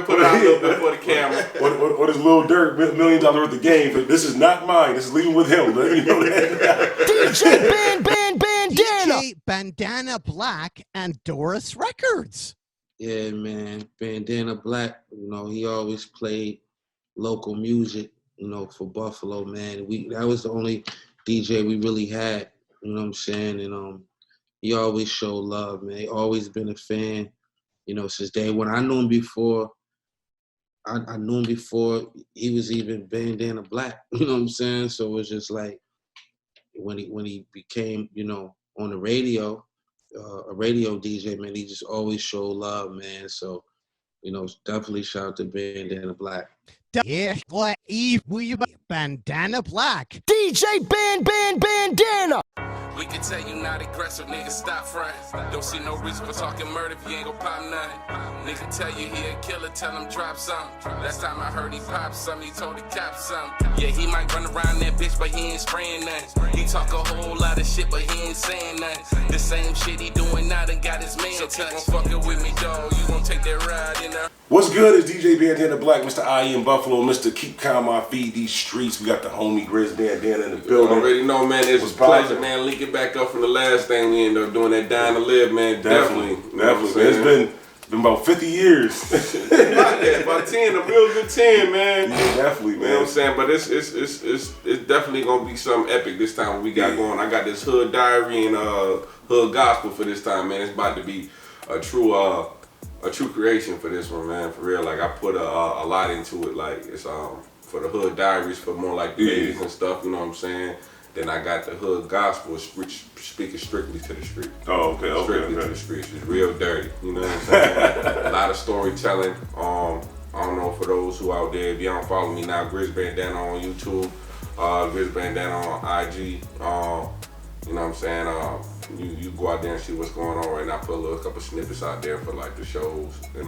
and put it out a little bit for the camera. Or this Lil Durk $1 million worth of game. But this is not mine. This is leaving with him. Let you know that. DJ Bandana. DJ Bandana Black and Doris Records. Yeah, man. Bandana Black, you know, he always played local music, you know, for Buffalo, man. That was the only DJ we really had, you know what I'm saying? And he always showed love, man. He always been a fan, you know, since day one. I knew him before. I knew him before he was even Bandana Black, you know what I'm saying? So it was just like when he became, you know, on the radio, a radio DJ, man, he just always showed love, man. So, you know, definitely shout out to Bandana Black. Yeah, Bandana Black. DJ Bandana. We can tell you not aggressive, nigga, stop frontin'. Don't see no reason for talking murder if you ain't gon' pop nothing. Nigga tell you he a killer, tell him drop something. Last time I heard he popped something, he told the cops something. Yeah, he might run around that bitch, but he ain't spraying nothing. He talk a whole lot of shit, but he ain't saying nothing. The same shit he doing now done got his man touched. So keep on fucking with me, dawg. You gon' take that ride, you know? What's good is DJ Bandana Black, Mr. I in Buffalo, Mr. Keep Calm, I Feed These Streets. We got the homie Grizz Bandana in the building. You already know, man. It's a pleasure, man. Linking back up from the last thing we ended up doing, that Dying to Live, man. Definitely. It's been about 50 years. about 10, a real good 10, man. Yeah, definitely, man. You know what I'm saying? But it's definitely gonna be something epic this time we got going. I got this Hood Diary and Hood Gospel for this time, man. It's about to be a true creation for this one, man. For real, like I put a lot into it. Like it's for the Hood Diaries for more like babies and stuff. You know what I'm saying? Then I got the Hood Gospel, which speaking strictly to the street. Oh, okay, Strictly to the streets. It's real dirty. You know what I'm saying? A lot of storytelling. I don't know, for those who out there, if you don't follow me now, Grizz Bandana on YouTube, Grizz Bandana on IG. You know what I'm saying? You go out there and see what's going on right now. Put a couple snippets out there for like the shows and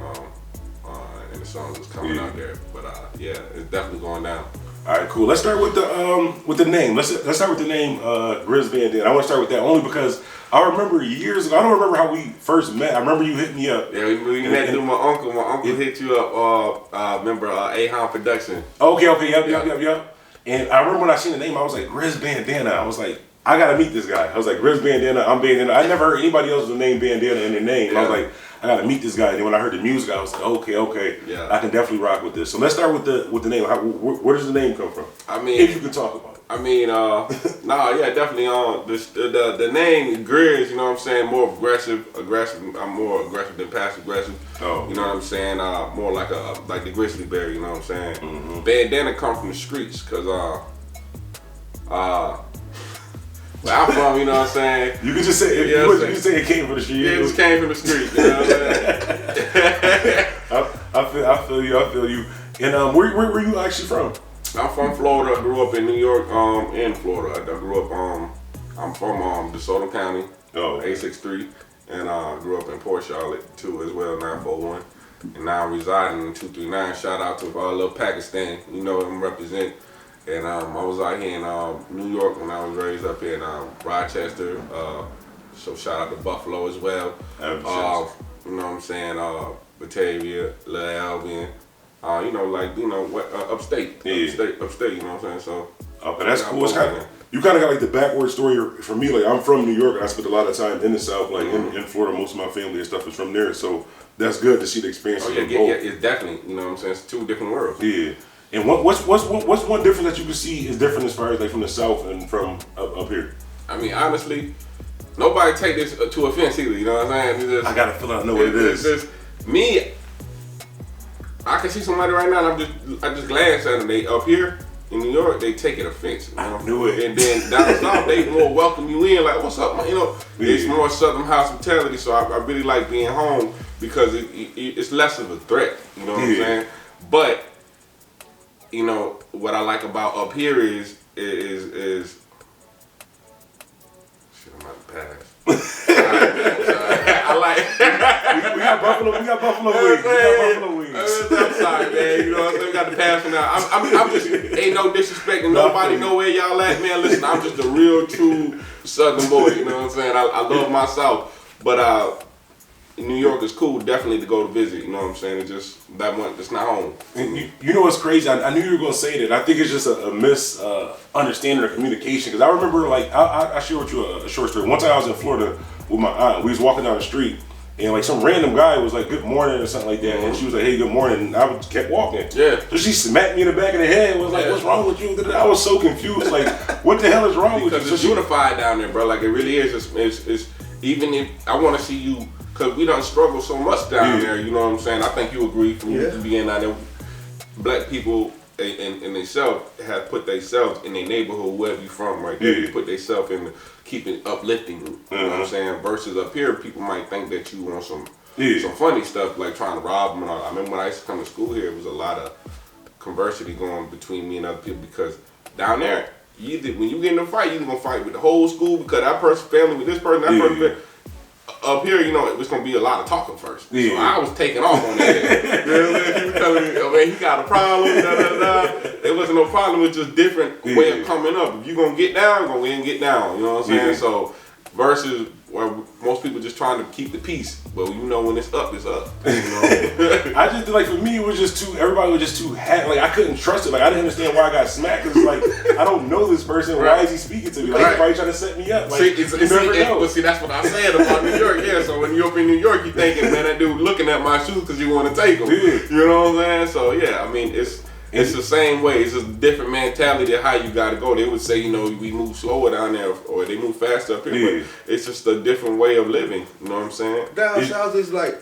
the songs that's coming out there. But yeah, it's definitely going down. All right, cool. Let's start with the name. Let's start with the name Grizz Bandana. I want to start with that only because I remember years ago. I don't remember how we first met. I remember you hit me up. Yeah, we met through my uncle. My uncle hit you up. Remember A-Hound Production? Okay. Yep. And I remember when I seen the name, I was like Grizz Bandana. I was like, I gotta meet this guy. I was like, Grizz Bandana, I'm Bandana. I never heard anybody else's name Bandana in their name. Yeah. I was like, I gotta meet this guy. And then when I heard the music, I was like, okay, yeah, I can definitely rock with this. So let's start with the name. Where does the name come from? I mean, if you can talk about it. I mean, definitely. The name Grizz, you know what I'm saying, more aggressive. I'm more aggressive than passive aggressive. Oh, you know what I'm saying? More like the grizzly bear. You know what I'm saying? Mm-hmm. Bandana come from the streets, cause where I'm from, you know what I'm saying? You can just say you can say it came from the street. Yeah, it just came from the street. You know what I'm saying? I feel you. And where you actually from? I'm from Florida. I grew up in New York, in Florida. I grew up, I'm from DeSoto County, 863, and grew up in Port Charlotte too as well, 941. And now I'm residing in 239. Shout out to little Pakistan, you know, I'm representing. And I was out here in New York when I was raised up in Rochester. So shout out to Buffalo as well. You know what I'm saying? Batavia, Little Albion. Upstate. Yeah. Upstate, you know what I'm saying? So okay, that's cool. You kind of got like the backward story for me. Like I'm from New York and I spent a lot of time in the South, like in Florida. Most of my family and stuff is from there. So that's good to see the experience. Yeah, it's definitely, you know what I'm saying? It's two different worlds. Yeah. And what's one difference that you can see is different as far as like from the South and from up here? I mean, honestly, nobody take this to offense either. You know what I'm saying? I gotta feel I know what it is. It's just me. I can see somebody right now, and I just glance at them. They up here in New York, they take it offense. You know? I knew it. And then down south, they more welcome you in. Like, what's up, man? You know, it's more Southern hospitality. So I really like being home because it's less of a threat. You know what I'm saying? But you know what I like about up here is shit, I'm not pass. I like we got Buffalo wings. I'm sorry, man. You know what I'm saying? We got the pass for now. I'm just ain't no disrespecting nobody. Know where y'all at, man. Listen, I'm just a real true Southern boy. You know what I'm saying? I love my South, but New York is cool, definitely to go to visit. You know what I'm saying? It's just that one. It's not home. You know what's crazy? I knew you were gonna say that. I think it's just a misunderstanding of communication. Because I remember, like, I share with you a short story. One time I was in Florida with my aunt. We was walking down the street, and like some random guy was like, "Good morning" or something like that, and she was like, "Hey, good morning," and I kept walking. Yeah. So she smacked me in the back of the head and was like, "What's wrong with you?" I was so confused. Like, what the hell is wrong with you? Because it's unified down there, bro. Like it really is. It's even if I want to see you. Cause we done struggle so much down there, you know what I'm saying? I think you agree from you being down there. Black people and themselves have put themselves in their neighborhood, wherever you from, right there. They put themselves in keeping uplifting, you know what I'm saying? Versus up here, people might think that you want some funny stuff, like trying to rob them. And all. I remember when I used to come to school here, it was a lot of conversity going between me and other people because down there, when you get in a fight, you're gonna fight with the whole school because that person family with this person, that person. Up here, you know, it's gonna be a lot of talking first. So I was taking off on that. You know what I'm saying? He was telling me, oh man, he got a problem, da da da. There wasn't no problem, it was just different way of coming up. If you gonna get down, go in and get down. You know what I'm saying? So versus where most people just trying to keep the peace. But you know when it's up, it's up. You know? I just like for me it was just everybody was just too like I couldn't trust it. Like I didn't understand why I got smacked. Cause it's like I don't know this person. Why is he speaking to me? Like he's probably trying to set me up. Like, but see, that's what I said about New York. Yeah, so when you're up in New York, you thinking, man, that dude looking at my shoes because you want to take them. You know what I'm saying? So yeah, I mean it's the same way. It's just a different mentality of how you gotta go. They would say, you know, we move slower down there or they move faster up here, but it's just a different way of living. You know what I'm saying? Down south is like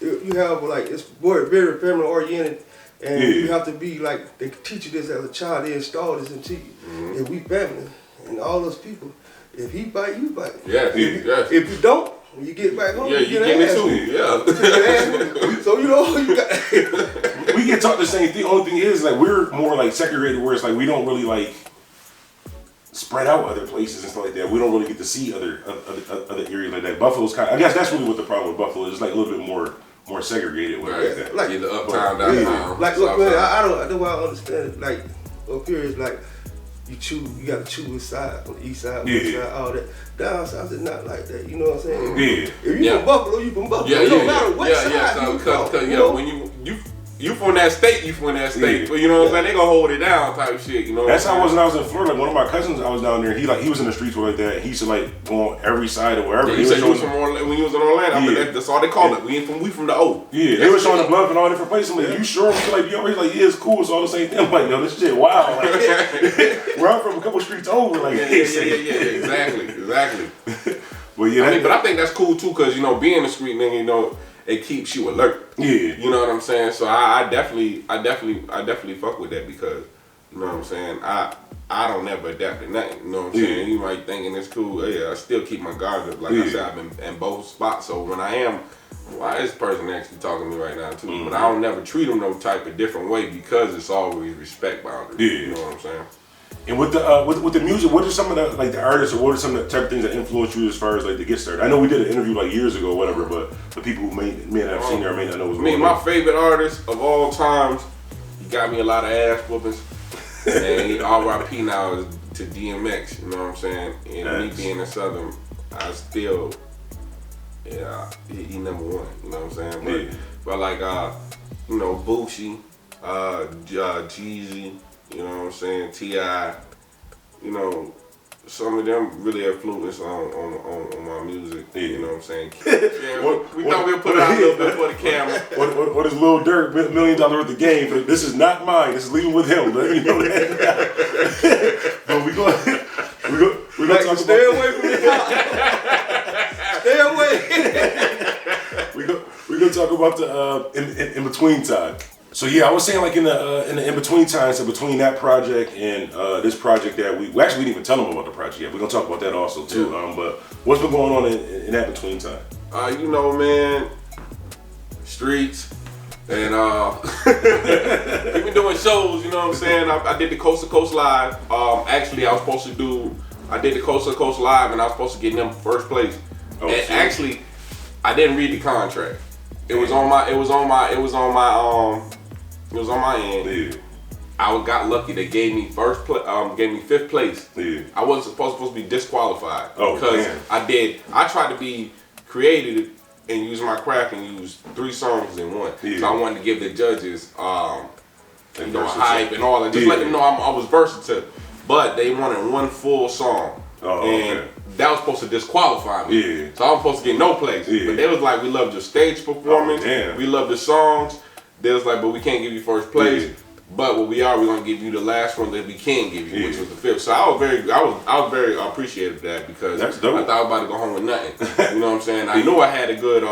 you have like it's very family oriented, and you have to be like they teach you this as a child. They install this into you. And we family and all those people. If he bite, you bite. If you don't, when you get back home, you get it too. So you know you got. We get taught the same thing. Only thing is like we're more like segregated, where it's like we don't really like spread out other places and stuff like that. We don't really get to see other areas like that. Buffalo's kind of, I guess that's really what the problem with Buffalo is. It's like a little bit more segregated. Like either uptown, downtown. Like look, man, I don't understand it. Like up here is like. You gotta choose side, on the east side, west side, all that. Down south is not like that, you know what I'm saying? If you from Buffalo, you from Buffalo. It don't matter what side you from. Because when you from that state, but you know what I'm saying? They gonna hold it down type shit, you know. That's how it was when I was in Florida. Like one of my cousins, I was down there. He was in the streets like that. He used to like go on every side or wherever. Yeah, you said you was from Orlando, when you was in Orlando. That's all they call it. We from the O. Yeah, they were showing the bluff in all different places. I'm like, you sure? We like, yo, he's like, yeah, it's cool. It's all the same thing. I'm like, yo, this shit, wow. Like, where I'm from, a couple streets over. Like, exactly. But yeah, but I think that's cool too, cause you know, being a street nigga, you know, it keeps you alert. Yeah. You know what I'm saying? So I definitely fuck with that because, you know what I'm saying? I don't never adapt to nothing. You know what I'm saying? You might thinking it's cool. Yeah, I still keep my guard up. Like I said, I've been in both spots. So when I am, why is this person actually talking to me right now too? But I don't never treat them no type of different way because it's always respect boundaries. You know what I'm saying? And with the music, what are some of the like the artists, or what are some of the type of things that influence you as far as like to get started? I know we did an interview like years ago, or whatever, but the people who may not have seen it or may not know what's going on. My favorite artist of all times, he got me a lot of ass whoopings, and he R.I.P. now is to DMX. You know what I'm saying? And me being a Southern, I still, he number one. You know what I'm saying? But like you know, Boosie, Jeezy. You know what I'm saying? T.I., you know, some of them really influence on my music. You know what I'm saying? We thought we'd put it out a little bit for the camera. What is Lil Durk $1 million worth of game? But this is not mine. This is leaving with him. Let you know that. But we go talk about. Stay away from me. Stay away. We're gonna talk about the in between time. So yeah, I was saying like in the in between times, so between that project and this project that we actually didn't even tell them about the project yet. We're gonna talk about that also too. But what's been going on in that between time? You know, man, streets and we've been doing shows. You know what I'm saying? I did the Coast to Coast Live. Actually, I did the Coast to Coast Live, and I was supposed to get them first place. And actually, I didn't read the contract. It was on my end. Yeah. I got lucky. They gave me gave me 5th place. Yeah. I wasn't supposed to be disqualified because I tried to be creative and use my craft and use 3 songs in one. Yeah. So I wanted to give the judges, And hype and all that. Just let them know I was versatile. But they wanted 1 full song. Oh, and okay. that was supposed to disqualify me. Yeah. So I was supposed to get no place. Yeah. But they was like, we loved your stage performance. Oh, damn. We love the songs. They was like, but we can't give you first place. Yeah. But what we're gonna give you the last one that we can give you, which Yeah. was the 5th. So I was very appreciative of that because That's dope. I thought I was about to go home with nothing. You know what I'm saying? I knew I had a good.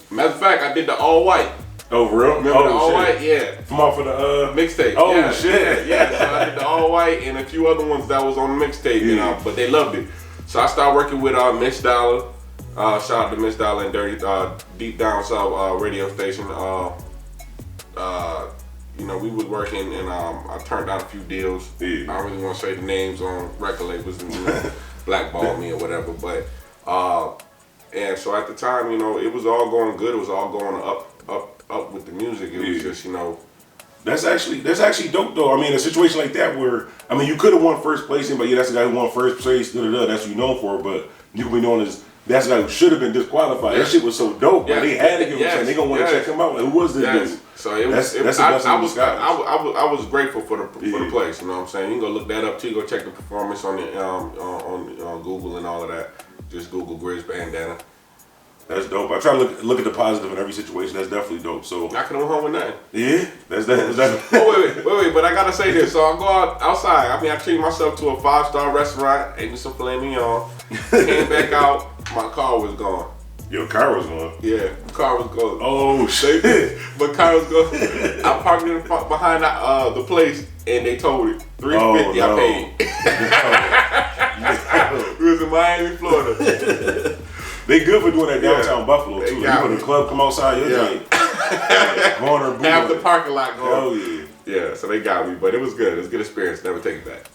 Matter of fact, I did the all white. Oh, for real? Remember the all shit. white? Yeah. From off of the Mixtape. Oh, yeah, shit. Yeah. So I did the all white and a few other ones that was on the mixtape, Yeah. but they loved it. So I started working with Miss Dollar. Shout out to Miss Dollar and Dirty Deep Down South radio station. We was working and I turned down a few deals. Yeah. I don't really want to say the names on record labels and blackball me or whatever, but and so at the time, it was all going good. It was all going up with the music. It was just, That's actually dope though. I mean, a situation like that where you could have won first place, but that's the guy who won first place. That's what you're known for. But you can be known as that's the guy who should have been disqualified. That shit was so dope. Like, they had to give him something. They gonna want to check him out. Like, who was this dude? So it was. I was grateful for the place. You know what I'm saying? You can go look that up too. Go check the performance on the on Google and all of that. Just Google Grizz Bandana. That's dope. I try to look at the positive in every situation. That's definitely dope. So I could have went home with nothing. Yeah, that's that. Oh wait, but I gotta say this. So I go outside. I treat myself to a 5-star restaurant. Ate me some filet mignon. Came back out. My car was gone. Your car was gone. Yeah, the car was gone. Oh shit! My car was gone. I parked it behind the place, and they told it $350. no. I paid. We was in Miami, Florida. They good for doing that downtown Buffalo too. You when the club come outside, you're like corner boom. Have the parking lot going. Oh yeah. Yeah, so they got me, but it was good. It was a good experience. Never take it back.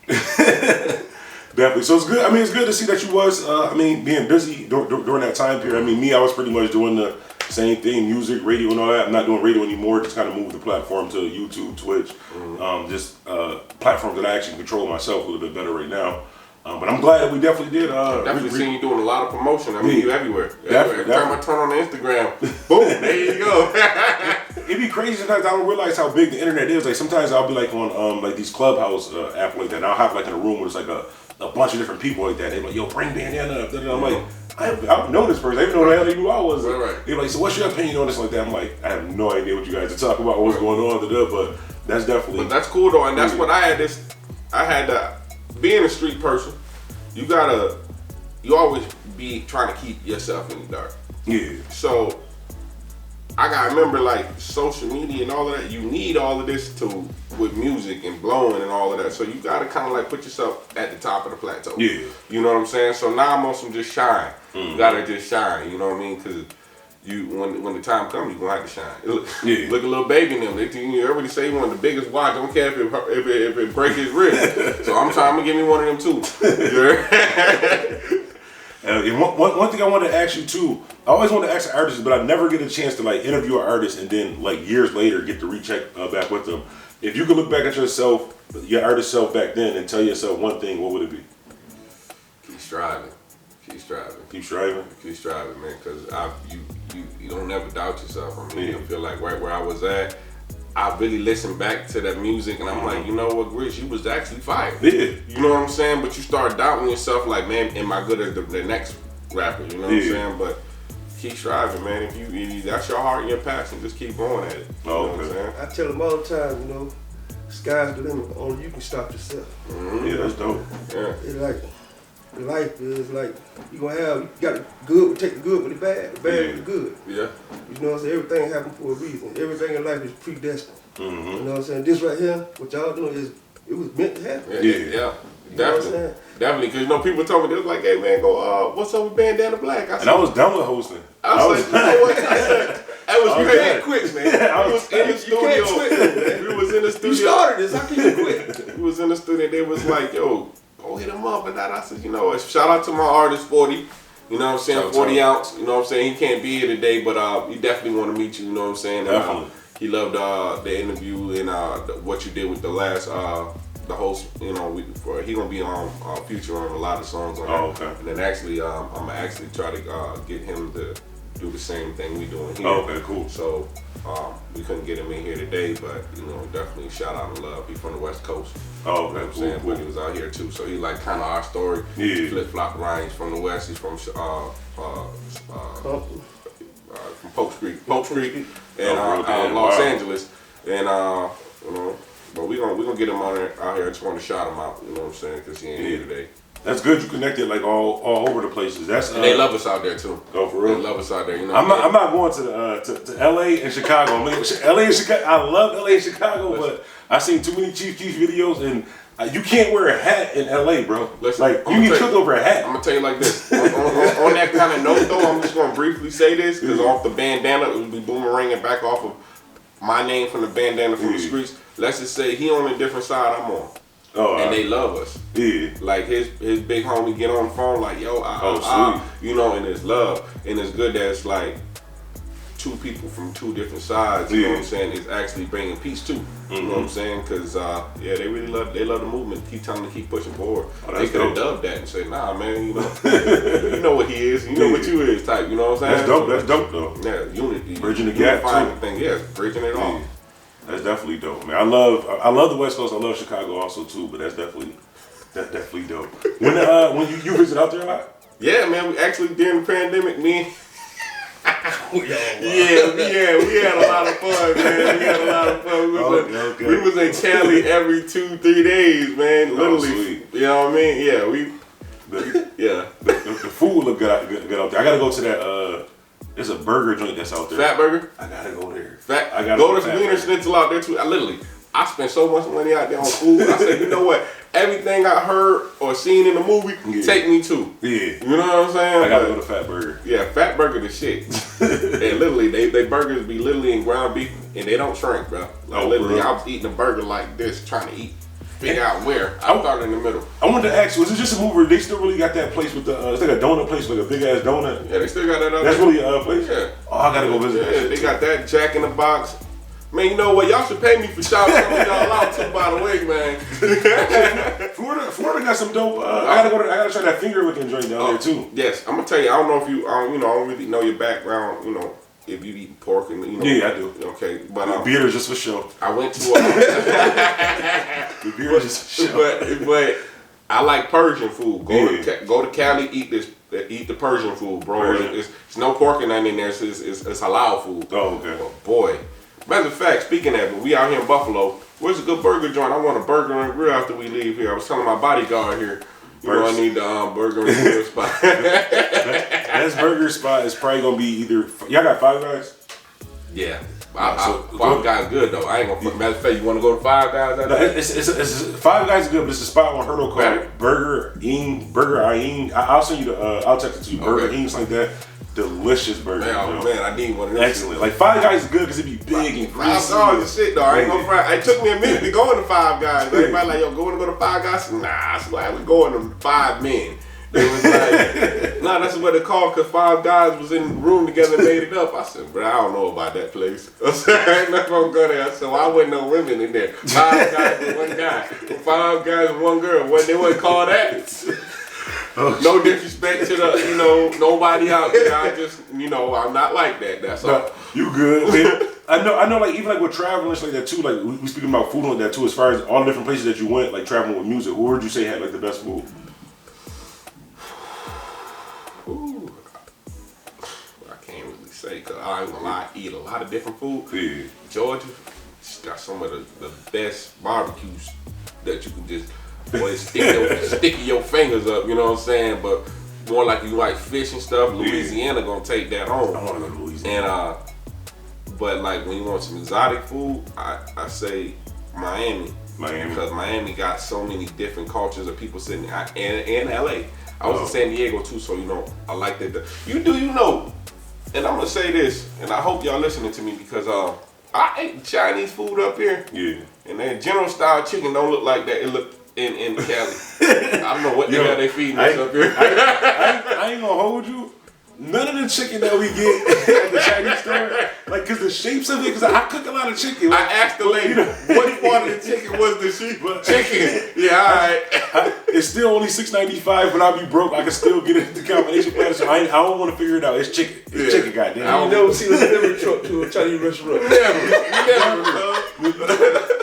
Definitely. So it's good. It's good to see that you was, being busy during that time period. I was pretty much doing the same thing, music, radio, and all that. I'm not doing radio anymore. Just kind of moved the platform to YouTube, Twitch, platforms that I actually control myself a little bit better right now. But I'm glad that we definitely did. Definitely seen you doing a lot of promotion. You everywhere. Definitely. Every time I turn on the Instagram, boom, there you go. It'd be crazy sometimes. I don't realize how big the internet is. Like sometimes I'll be like on like these Clubhouse app like that. And I'll have like in a room where it's like a bunch of different people like that. They're like, yo, bring Bandana up. And I'm like, I don't know this person. I didn't know the hell they knew I was. Right. They're like, so what's your opinion on this like that? I'm like, I have no idea what you guys are talking about, what's going on, but that's definitely. But that's cool though, and that's what I had to being a street person. You always be trying to keep yourself in the dark. Yeah. So I gotta remember, like, social media and all of that, you need all of this with music and blowing and all of that. So you gotta kind of like put yourself at the top of the plateau. Yeah. You know what I'm saying? So now I'm on some just shine. You gotta just shine, you know what I mean? Because when the time comes, you're gonna have to shine. Look at Lil Baby and them. Everybody say he one of the biggest watch. I don't care if it break his wrist. So I'm trying to give me one of them too. And one thing I wanted to ask you too, I always want to ask artists, but I never get a chance to like interview an artist and then like years later get to recheck back with them. If you could look back at yourself, your artist self back then, and tell yourself one thing, what would it be? Keep striving. Keep striving. Keep striving. Keep striving, man. Because you don't never doubt yourself. I feel like right where I was at, I really listened back to that music and I'm like, you know what, Grizz, you was actually fire. Yeah. You know what I'm saying? But you start doubting yourself like, man, am I good as the next rapper? You know what I'm saying? But keep striving, man. If that's your heart and your passion, just keep going at it. You know what I'm saying? I tell them all the time, sky's the limit. Only you can stop yourself. Yeah, that's dope. Yeah. It's like life is like you got the good, take the good with the bad with the good. Yeah. You know what I'm saying? Everything happens for a reason. Everything in life is predestined. You know what I'm saying? This right here, what y'all doing it was meant to happen. Yeah. You know Definitely. Definitely, because people told me, they was like, hey man, what's up with Bandana Black? I was done with hosting. I was like, you know what? You can't quit, man. We was in the studio. You can't quit, man. We was in the studio. You started this, how can you quit? We was in the studio, they was like, yo, go hit him up and that. I said, you know what, shout out to my artist 40. You know what I'm saying? 40 ounce. You know what I'm saying? He can't be here today, but he definitely want to meet you, you know what I'm saying? Definitely. He loved the interview and what you did with the last the host, he gonna be on feature on a lot of songs on Oh, okay. And then actually I'm gonna actually try to get him to do the same thing we doing here. Oh, okay, cool. So we couldn't get him in here today, but definitely shout out and love. He's from the West Coast. Oh, you know what I'm saying? But he was out here too, so he like kind of our story. Yeah. Flip flop Ryan. He's from the West. He's from Polk Street, and Los Angeles, and but we gonna get him out here. I just want to shout him out. You know what I'm saying? Because he ain't here today. That's good. You connected like all over the places. That's and they love us out there too. Oh, for real? They love us out there. I'm not going to LA and Chicago. I mean, LA and Chicago. I love LA and Chicago, but I seen too many Chief Keef videos, and you can't wear a hat in LA, bro. Like you get killed over a hat. I'm gonna tell you like this. on that kind of note, though, I'm just gonna briefly say this because off the bandana, it would be boomeranging back off of my name from the bandana from the streets. Let's just say he on a different side I'm on. Oh, and they love us. Yeah. Like his big homie get on the phone like, yo, and it's love. And it's good that it's like two people from two different sides, you know what I'm saying, is actually bringing peace too. You know what I'm saying? Because, they really love the movement. Keep telling them to keep pushing forward. They could have dubbed that and said, nah, man, you know what he is, you know what you is type, you know what I'm saying? That's dope though. Yeah, unity. Bridging the gap too. Thing. Yeah, bridging it all. That's definitely dope, man. I love the West Coast. I love Chicago also too, but that's definitely dope. When you visit out there a lot? Yeah, man. We actually during the pandemic, we had a lot of fun, man. We had a lot of fun. We was in Cali every 2-3 days, man. Literally, you know what I mean? Yeah, The food look good out there. I gotta go to that. There's a burger joint that's out there. Fat Burger? I gotta go there. Go to Wiener Schnitzel out there too. I spent so much money out there on food. I said, you know what? Everything I heard or seen in the movie, take me to. Yeah. You know what I'm saying? I gotta go to Fat Burger. Yeah, Fat Burger the shit. And literally, they burgers be literally in ground beef and they don't shrink, bro. Like literally, I was eating a burger like this, trying to figure out where. I started in the middle. I wanted to ask you, was it just a movie? They still really got that place with the, it's like a donut place, like a big ass donut. Yeah, they still got that. That's really a place? Yeah. Oh, I gotta go visit that. Yeah, they got that Jack in the Box. Man, you know what? Y'all should pay me for shouting some of y'all out too, by the way, man. Florida got some dope. I gotta try that finger looking joint down there too. Yes, I'm gonna tell you. I don't know if you, I don't really know your background. If you eat pork and Yeah, I do. Okay, but the beer is just for show. I went to the beer is just for show. But I like Persian food. Go to Cali, eat the Persian food, bro. It's no pork and nothing in there. It's halal food. Oh, okay. Oh, boy. Matter of fact, speaking of that, we out here in Buffalo. Where's a good burger joint? I want a burger and grill after we leave here. I was telling my bodyguard here, I need the burger and grill spot. Best burger spot is probably gonna be either. Y'all got Five Guys? Yeah. Five Guys good though. I ain't gonna. Matter of fact, you want to go to Five Guys? It's Five Guys is good, but it's a spot on Hurdle called Burger Aing. I'll send you I'll text it to you. Burger Aing, like that. Delicious burger. Man, I need one of those. Excellent. Like Five Guys is good because it be big and greasy. $5 is shit though. I ain't gonna front. It took me a minute to go into Five Guys. Everybody like, yo, go to Five Guys? Nah, so I was going to 5 men. It was like, that's what it called because 5 guys was in the room together and made it up. I said, bro, I don't know about that place. I said, I ain't never gonna go there. So I wasn't no women in there. 5 guys with 1 guy. 5 guys with 1 girl. They wouldn't call that. No disrespect to the, nobody out there. I just, I'm not like that. That's all. You good, man. I know, like even like with traveling and like that too. Like we speaking about food like that too. As far as all the different places that you went, like traveling with music, who would you say had like the best food? Ooh, I can't really say because I ain't gonna lie. I eat a lot of different food. Yeah. Georgia got some of the best barbecues that you can just. Boy, sticking your fingers up, you know what I'm saying? But more like you like fish and stuff, Louisiana gonna take that home. I wanna go to Louisiana. And but like when you want some exotic food, I say Miami. Because Miami got so many different cultures of people sitting and LA. I was in San Diego too, so I like that. And I'm gonna say this, and I hope y'all listening to me because I ate Chinese food up here. Yeah. And that General Style chicken don't look like that. It look in Cali. I don't know what the hell they feeding us up here. I ain't gonna hold you. none of the chicken that we get at the Chinese store, like, cause the shapes of it, cause I cook a lot of chicken. Like, I asked the lady, what part of the chicken was the chicken? Yeah, all right. It's still only $6.95, but I'll be broke. I can still get it the combination platter. So I don't want to figure it out. It's chicken. It's chicken, goddamn. You never see a delivery truck to a Chinese restaurant.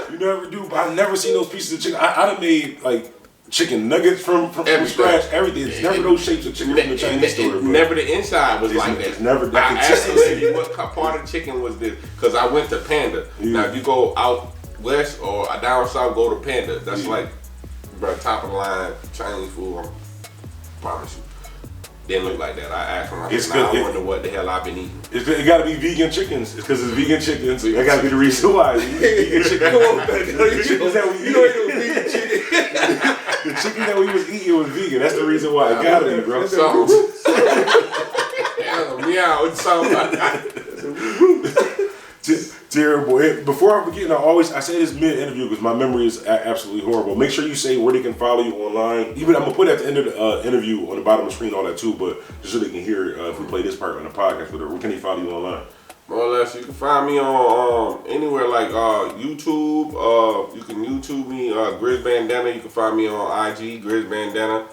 You never do. I've never seen those pieces of chicken. I done made like chicken nuggets from scratch. Everything. It's never those shapes of chicken from the Chinese store. Never the inside was like that. It's never I that asked the consistency. lady what part of chicken was this, because I went to Panda. Now if you go out west or down south, go to Panda. That's like, bro, top of the line Chinese food. I promise you. Didn't look like that. I asked him. I said, I wonder what the hell I've been eating. It got to be vegan chickens. It's because it's vegan chickens. That got to be the reason why. Vegan chicken. Come on, man. You know it was vegan chicken. The chicken that we was eating was vegan. That's the reason why. It got to be, bro. Meow. It's something like that. Terrible. Before I forget, I say this mid-interview because my memory is absolutely horrible. Make sure you say where they can follow you online. Even I'm gonna put it at the end of the interview on the bottom of the screen, all that too. But just so they can hear if we play this part on the podcast. Where can they follow you online? More or less, you can find me on anywhere like YouTube. You can YouTube me, Grizz Bandana. You can find me on IG, Grizz Bandana.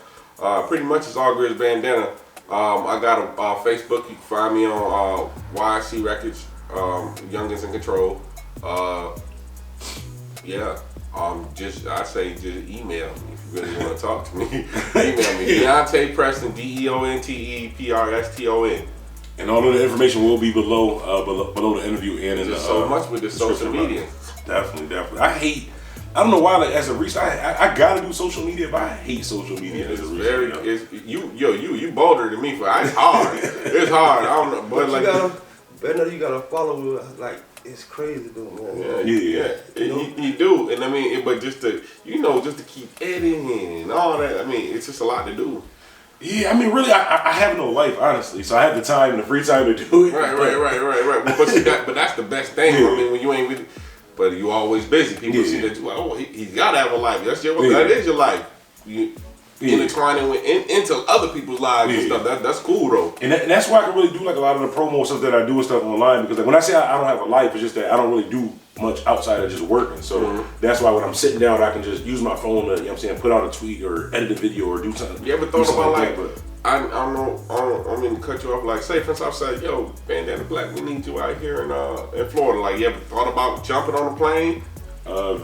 Pretty much it's all Grizz Bandana. I got a Facebook. You can find me on YC Records. Youngins in Control. Just email me if you really want to talk to me. Email me. Deontay Preston, DeontePreston. And all of the information will be below the interview and in the so much with the social media. Definitely. I don't know why. Like, as a reason, I gotta do social media, but I hate social media. It's you bolder than me for. It's hard. It's hard. I don't know, but like you gotta follow. Like, it's crazy though, man. Yeah. You do, and I mean, but just to keep editing and all that. I mean, it's just a lot to do. Yeah, I mean, really, I have no life, honestly. So I have the time and the free time to do it. Right. Well, but that's the best thing. Yeah. I mean, when you ain't really, but you always busy. People see that you like, oh, he's gotta have a life. That is your life. You intertwining into other people's lives and stuff. That's cool though. And that's why I can really do like a lot of the promo stuff that I do and stuff online, because like when I say I don't have a life, it's just that I don't really do much outside of just working. So that's why when I'm sitting down, I can just use my phone to, put out a tweet or edit a video or do something. You ever thought about like I don't mean to cut you off. Like, say for instance, I say, yo, Bandana Black, we need you out here in Florida. Like, you ever thought about jumping on a plane? As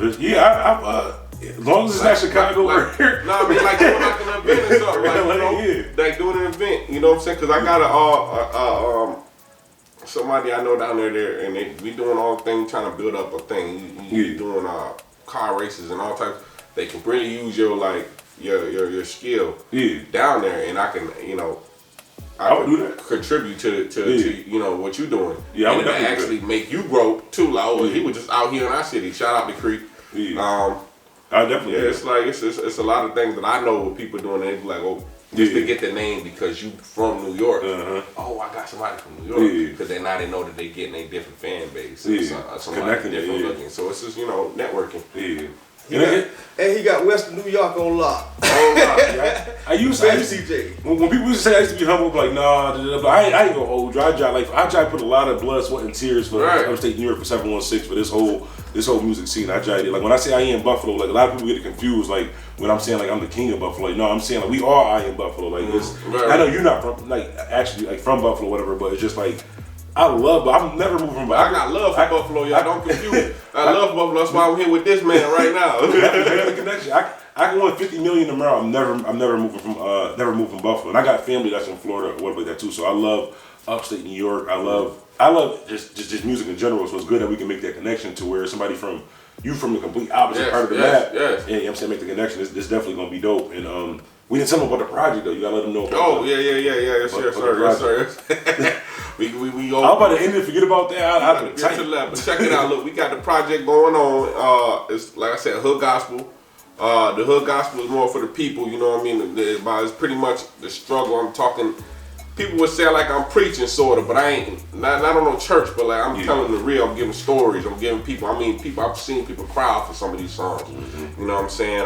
long as it's not Chicago or here. No, I mean like doing like an event or something. Like doing an event. You know what I'm saying? Because I got somebody I know down there, and they be doing all the things, trying to build up a thing. You doing car races and all types. They can really use your your skill down there, and I can I would contribute to what you're doing. Yeah, I would actually make you grow too. Like, he was just out here in our city. Shout out to Creek. I definitely. Yeah, it's like it's a lot of things that I know people doing. They be like, oh, just to get the name because you from New York. Oh, I got somebody from New York because they know that they getting a different fan base. Somebody different looking. So it's just networking. He got Western New York on lock. I used to CJ. When people used to say I used to be humble, like nah, I ain't gonna hold you. I tried to put a lot of blood, sweat, and tears for upstate New York for 716 for this whole music scene. I tried it. Like when I say I am Buffalo, like a lot of people get it confused. Like when I'm saying like I'm the king of Buffalo. Like, no, I'm saying like we are I am Buffalo. Like I know you're not from actually from Buffalo, whatever. But it's just like I'm never moving from Buffalo. I got love for Buffalo, y'all. Don't confuse me. I love Buffalo. That's why I'm here with this man right now. The connection. I can win $50 million tomorrow. I'm never moving from Buffalo. And I got family that's in Florida, or whatever like that too. So I love upstate New York. I love just music in general. So it's good that we can make that connection to where somebody from the complete opposite part of the map. Yes. And I'm saying make the connection. This definitely gonna be dope. And we didn't tell them about the project though. You gotta let them know about Yes, sir. We I'm about to end it. Forget about that. Check it out. Look, we got the project going on. It's like I said, Hood Gospel. The Hood Gospel is more for the people. You know what I mean? It's pretty much the struggle. I'm talking. People would say like I'm preaching sort of, but I ain't. Not on no church, but like I'm telling the real. I'm giving stories. I'm giving people. I've seen people cry for some of these songs. You know what I'm saying?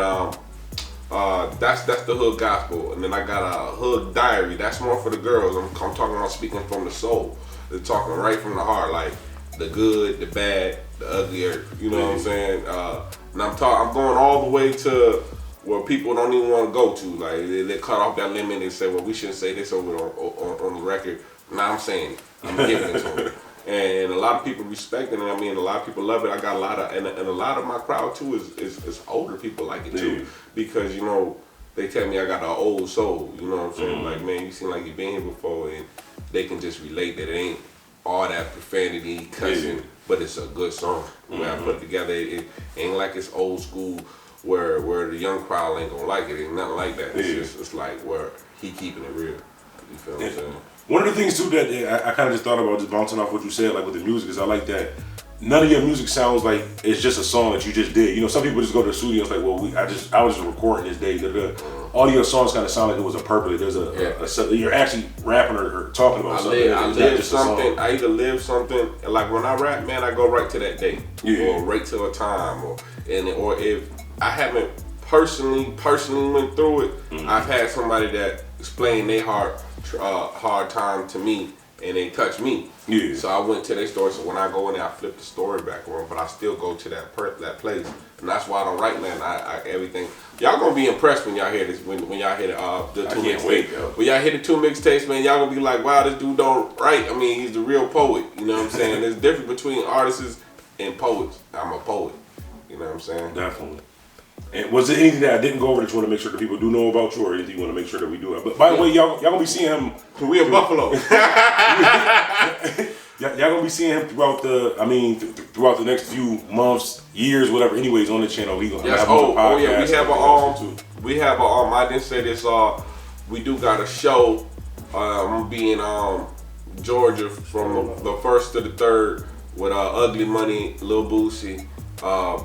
That's the hood gospel, and then I got a hood diary. That's more for the girls. I'm talking about speaking from the soul. They're talking right from the heart, like the good, the bad, the uglier. You know what I'm saying? And I'm going all the way to where people don't even want to go to. Like they cut off that limit and say, well, we shouldn't say this over on the record. Now I'm saying it. I'm giving it to them. And a lot of people respect it, and I mean, a lot of people love it. I got a lot of, and a lot of my crowd too is older people like it too, because you know they tell me I got an old soul. You know what I'm saying? Like, man, you seem like you've been here before, and they can just relate that it ain't all that profanity, cussing, but it's a good song. When I put it together, it ain't like it's old school where the young crowd ain't gonna like it. Ain't nothing like that. It's like where he keeping it real. You feel what I'm saying? One of the things too that I kind of just thought about, just bouncing off what you said, like with the music, is I like that none of your music sounds like it's just a song that you just did. You know, some people just go to the studio and it's like, well, I was just recording this day. All your songs kind of sound like it was a purpose. There's you're actually rapping or talking about something. I live something. I either live something, like when I rap, man, I go right to that day, or right to a time, or if I haven't personally went through it, I've had somebody that explained their hard time to me, and they touched me. Yeah. So I went to their story. So when I go in there, I flip the story back on, but I still go to that place, and that's why I don't write, man. I everything. Y'all gonna be impressed when y'all hear this. When y'all hear the two mixtapes. When y'all hear the two mixtapes, man, y'all gonna be like, wow, this dude don't write. I mean, he's the real poet. You know what I'm saying? There's a difference between artists and poets. I'm a poet. You know what I'm saying? Definitely. And was there anything that I didn't go over that you want to make sure that people do know about you, or anything you want to make sure that we do? But by the way, y'all gonna be seeing him. We in Buffalo. Y'all gonna be seeing him throughout throughout the next few months, years, whatever. Anyways, on the channel, we gonna have him on the podcast. We have a I didn't say this. We do got a show. I'm gonna be in Georgia from the 1st to the 3rd with Ugly Money, Lil Boosie,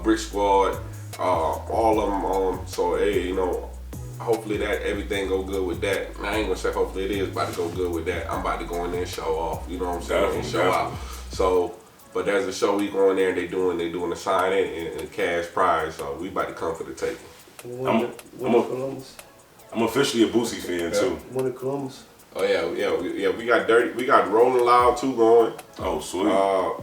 Brick Squad. All of them so hey, you know, hopefully that everything go good with that. I ain't gonna say hopefully it is about to go good with that. I'm about to go in there and show off, you know what I'm saying, and show out. So, but there's a show we go in there and they doing the signing and cash prize. So we about to come for the taking. I'm officially a Boosie fan too. One in Columbus. Oh yeah. We got Dirty. We got Rolling Loud 2 going. Oh sweet.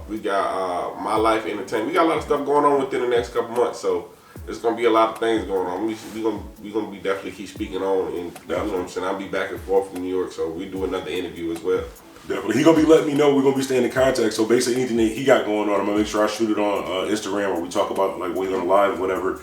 We got My Life Entertainment. We got a lot of stuff going on within the next couple months. So there's gonna be a lot of things going on. We gonna be definitely keep speaking on, and you know what I'm saying. I'll be back and forth from New York, so we do another interview as well. Definitely, he gonna be letting me know. We're gonna be staying in contact. So basically, anything that he got going on, I'm gonna make sure I shoot it on Instagram, or we talk about like when he's on live, whatever.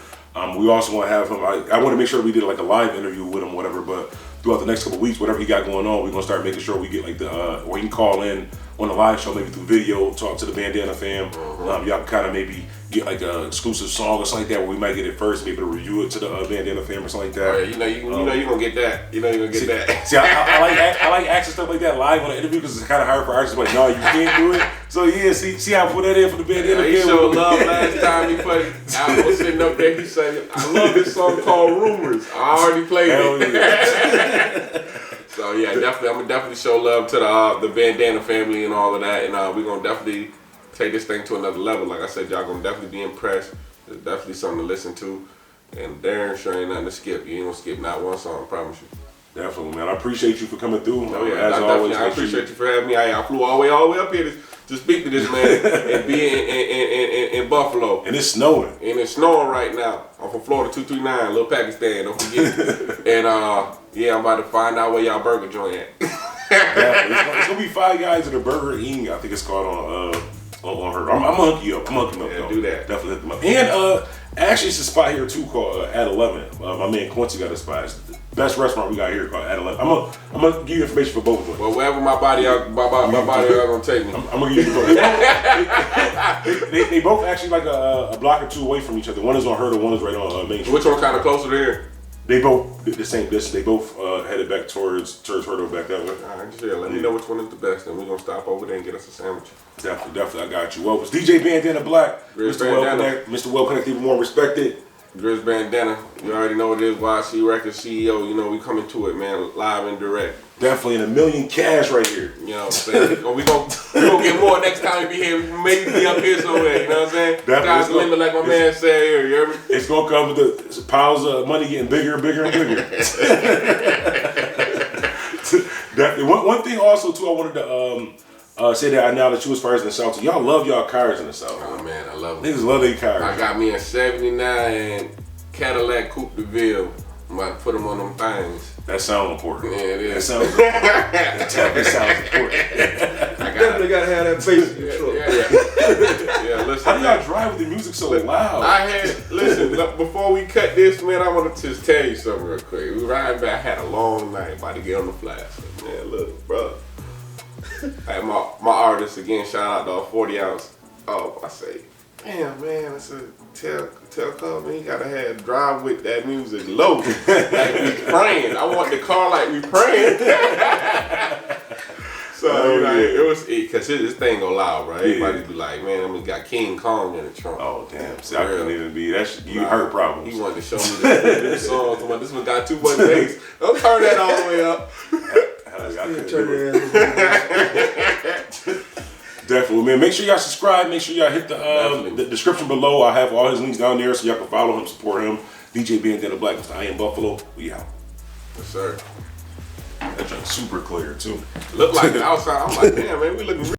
We also want to have him. I want to make sure we did like a live interview with him, whatever. But throughout the next couple of weeks, whatever he got going on, we're gonna start making sure we get like or he can call in on the live show, maybe through video, talk to the Bandana fam. Y'all can kind of maybe get like an exclusive song or something like that, where we might get it first, maybe to review it to the Bandana fam or something like that. Oh, yeah, you know you're gonna get that. You know you're gonna get that. See, I like asking stuff like that live on an interview because it's kind of hard for artists. Like, no, you can't do it. So yeah, see how I put that in for the Bandana fam. He showed love last time he played. I was sitting up there. He said, "I love this song called Rumors." I already played it. Yeah. So yeah, definitely, I'm gonna definitely show love to the Bandana family and all of that, and we're gonna definitely take this thing to another level. Like I said, y'all gonna definitely be impressed. There's definitely something to listen to, and Darren sure ain't nothing to skip. You ain't gonna skip not one song, I promise you. Definitely, man. I appreciate you for coming through. Oh yeah, as always, I appreciate you for having me. I flew all the way up here to speak to this man and be in Buffalo. And it's snowing. And it's snowing right now. I'm from Florida 239, Little Pakistan. Don't forget. And yeah, I'm about to find out where y'all burger joint at. Yeah, it's gonna be 5 guys at a Burger Ing, I think it's called on her. I'm gonna hook you up. Yeah, do that. Definitely hook them up. And actually, it's a spot here too called At 11. My man Quincy got a spot. It's the best restaurant we got here called At 11. I'm gonna give you information for both of them. Well, wherever my body are gonna take me. I'm gonna give you both. They both actually like a block or two away from each other. One is on Herder, one is right on Main Street. Which one kind of closer to here? They both the same distance. They both headed back towards Herder back that way. All right, just let me know which one is the best, and we're gonna stop over there and get us a sandwich. Definitely, I got you. Well, it's DJ Bandana Black, Grizz Mr. Well Connected, even more respected. Grizz Bandana. You already know what it is. YC Records CEO. You know we coming to it, man, live and direct. Definitely in $1 million cash right here. You know what I'm saying? we gonna get more next time we be here. We maybe be up here somewhere. You know what I'm saying? God's limit, like my man said here. You hear me? It's gonna come with the piles of money getting bigger and bigger and bigger. Definitely. One thing also too, I wanted to say that now that you was first in the South, y'all love y'all cars in the South. Oh man, I love them. Niggas love their cars. I got me a '79 Cadillac Coupe de Ville. I'm about to put them on them things. That sounds important. Yeah, it is. That sounds important. That definitely sounds important. I definitely gotta have that bass in the truck. Yeah, listen. How do y'all drive with the music so loud? Listen, before we cut this, man, I want to just tell you something real quick. We riding back, had a long night, about to get on the flash. Man, look, bro. Hey, my artist again, shout out to all 40 ounce. Oh, I say, damn man, I said, tell Cub, man, he gotta have drive with that music low. Like we praying. I want the car like we praying. So it was because this thing go loud, right? Everybody be like, man, we got King Kong in the trunk. Oh damn! See, I couldn't even be. You hurt problems. He wanted to show me the new song. This one got too much bass. Don't turn that all the way up. Definitely, man. Make sure y'all subscribe. Make sure y'all hit the description below. I have all his links down there so y'all can follow him, support him. DJ Bandana Black, Mr. I Am Buffalo. We out. Yes, sir. That joint's super clear too. Look like the outside. I'm like, damn, man, we looking.